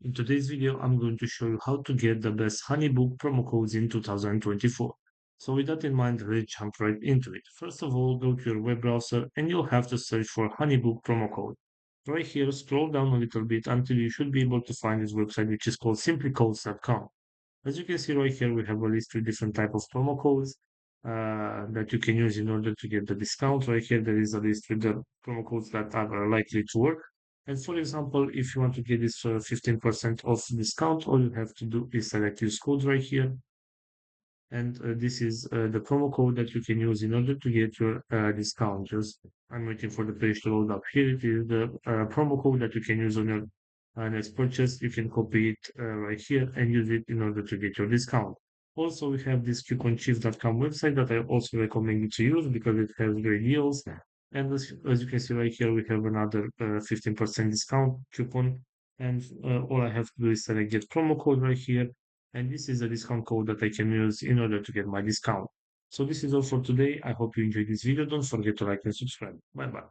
In today's video, I'm going to show you how to get the best Honeybook promo codes in 2024. So with that in mind, let's jump right into it. First of all, go to your web browser and you'll have to search for Honeybook promo code. Right here, scroll down a little bit until you should be able to find this website, which is called simplycodes.com. As you can see right here, we have a list with different type of promo codes that you can use in order to get the discount. Right here, there is a list with the promo codes that are likely to work. And for example, if you want to get this 15% off discount, all you have to do is select use code right here. And this is the promo code that you can use in order to get your discount. Just I'm waiting for the page to load up. Here it is the promo code that you can use on your next purchase. You can copy it right here and use it in order to get your discount. Also, we have this couponchief.com website that I also recommend you to use because it has great deals. And as you can see right here, we have another 15% discount coupon. And all I have to do is select get promo code right here, and this is a discount code that I can use in order to get my discount. So this is all for today. I hope you enjoyed this video. Don't forget to like and subscribe. Bye bye.